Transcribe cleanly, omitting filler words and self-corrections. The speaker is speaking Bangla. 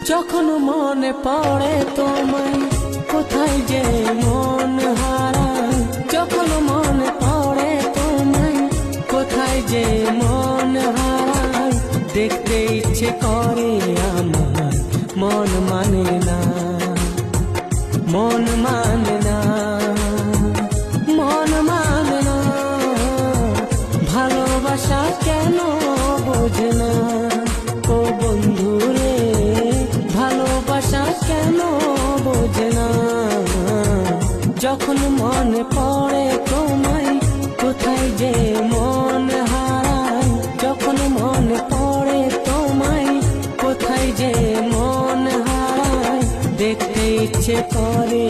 যখন মনে পড়ে তোমায় কোথায় যে মন হারায়, যখন মনে পড়ে তোমায় কোথায় যে মন হারায়, দেখতে ইচ্ছে করে আমার মন মানে না, মন মানে না, মন মানে না। ভালোবাসা কেন বোঝে না ও বন্ধু রে, ভালোবাসা কেন বোঝে না। যখন মনে পড়ে তোমায় কোথায় যে মন হারায়, যখন মনে পড়ে তোমায় কোথায় যে মন হারায়, দেখতে ইচ্ছে করে